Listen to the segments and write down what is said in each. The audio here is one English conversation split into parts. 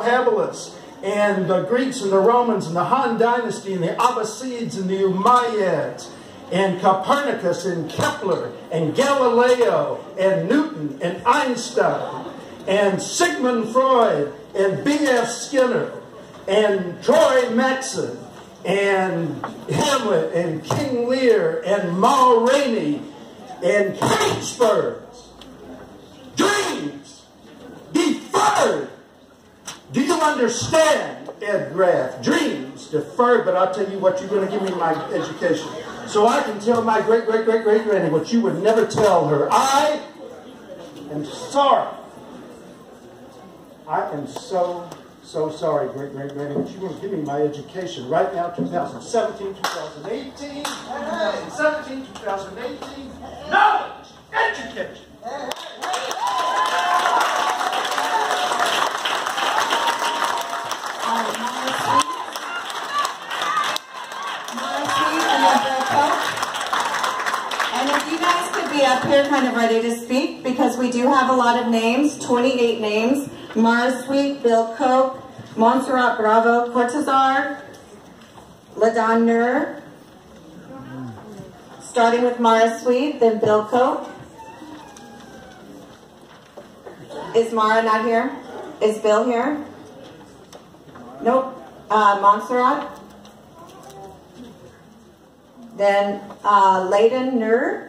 habilis, and the Greeks and the Romans and the Han Dynasty and the Abbasids and the Umayyads, and Copernicus and Kepler and Galileo and Newton and Einstein and Sigmund Freud and B.F. Skinner and Troy Maxson and Hamlet and King Lear and Ma Rainey and Kingsburgs. Dreams deferred. Do you understand, Ed Graff? Dreams deferred, but I'll tell you what, you're going to give me my education. So I can tell my great-great-great-great-granny what you would never tell her. I am sorry. I am so sorry, great-great-granny, but you're going to give me my education right now, 2017, 2018, 2017, 2018. Knowledge, education. And if you guys could be up here kind of ready to speak, because we do have a lot of names, 28 names. Mara Sweet, Bill Koch, Montserrat Bravo, Cortazar, Ladon Nur. Starting with Mara Sweet, then Bill Koch. Is Mara not here? Is Bill here? Nope. Montserrat. Then Ladon Nur.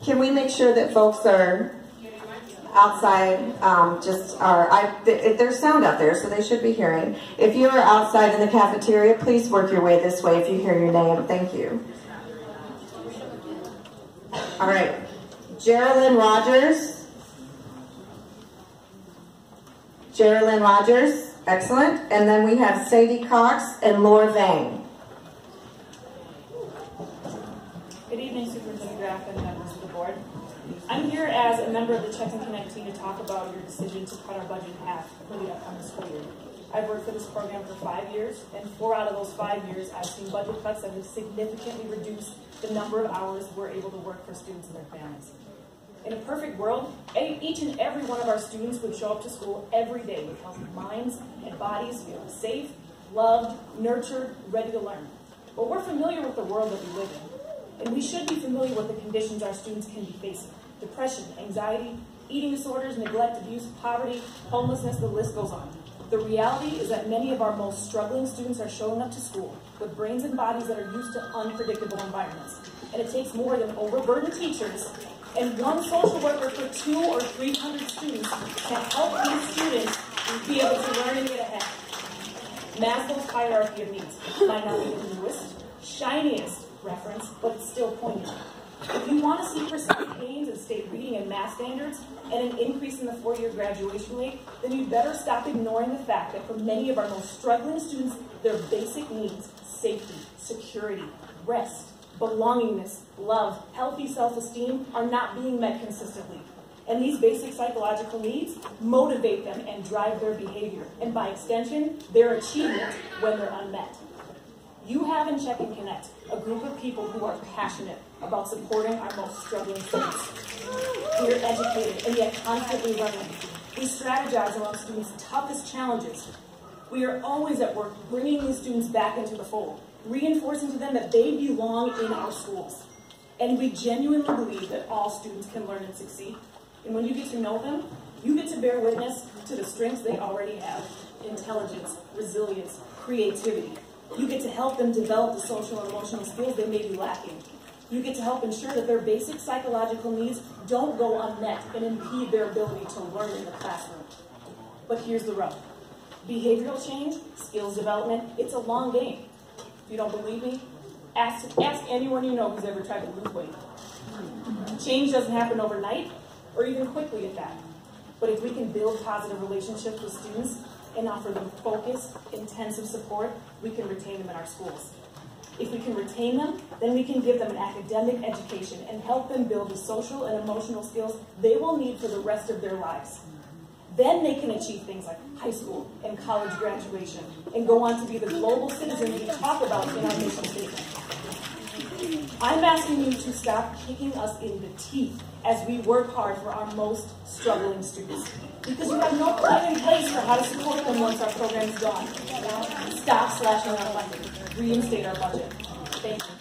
Can we make sure that folks are outside? There's sound out there, so they should be hearing. If you are outside in the cafeteria, please work your way this way if you hear your name. Thank you. All right. Geraldine Rogers. Geraldine Rogers. Excellent. And then we have Sadie Cox and Laura Vang. Good evening, Superintendent Graff and members of the board. I'm here as a member of the Check and Connect team to talk about your decision to cut our budget in half for the upcoming school year. I've worked for this program for 5 years, and 4 out of those 5 years, I've seen budget cuts that have significantly reduced the number of hours we're able to work for students and their families. In a perfect world, each and every one of our students would show up to school every day with healthy minds and bodies, feeling safe, loved, nurtured, ready to learn. But we're familiar with the world that we live in, and we should be familiar with the conditions our students can be facing. Depression, anxiety, eating disorders, neglect, abuse, poverty, homelessness, the list goes on. The reality is that many of our most struggling students are showing up to school with brains and bodies that are used to unpredictable environments. And it takes more than overburdened teachers and one social worker for 200 or 300 students to help these students be able to learn and get ahead. Maslow's hierarchy of needs might not be the newest, shiniest reference, but it's still poignant. If you want to see persistent gains in state reading and math standards and an increase in the 4-year graduation rate, then you better stop ignoring the fact that for many of our most struggling students, their basic needs, safety, security, rest, belongingness, love, healthy self-esteem are not being met consistently. And these basic psychological needs motivate them and drive their behavior, and by extension, their achievement when they're unmet. You have in Check and Connect a group of people who are passionate about supporting our most struggling students. We are educated and yet constantly learning. We strategize around students' toughest challenges. We are always at work bringing these students back into the fold, reinforcing to them that they belong in our schools. And we genuinely believe that all students can learn and succeed. And when you get to know them, you get to bear witness to the strengths they already have: intelligence, resilience, creativity. You get to help them develop the social and emotional skills they may be lacking. You get to help ensure that their basic psychological needs don't go unmet and impede their ability to learn in the classroom. But here's the rub. Behavioral change, skills development, it's a long game. If you don't believe me, ask anyone you know who's ever tried to lose weight. Change doesn't happen overnight, or even quickly at that. But if we can build positive relationships with students and offer them focused, intensive support, we can retain them in our schools. If we can retain them, then we can give them an academic education and help them build the social and emotional skills they will need for the rest of their lives. Then they can achieve things like high school and college graduation and go on to be the global citizens we talk about in our mission statement. I'm asking you to stop kicking us in the teeth as we work hard for our most struggling students. Because you have no plan in place for how to support them once our program is gone. Stop slashing our funding. Reinstate our budget. Thank you.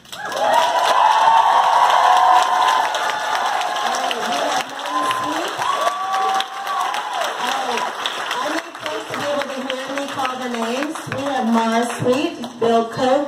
Names. We have Mara Sweet, Bill Cook,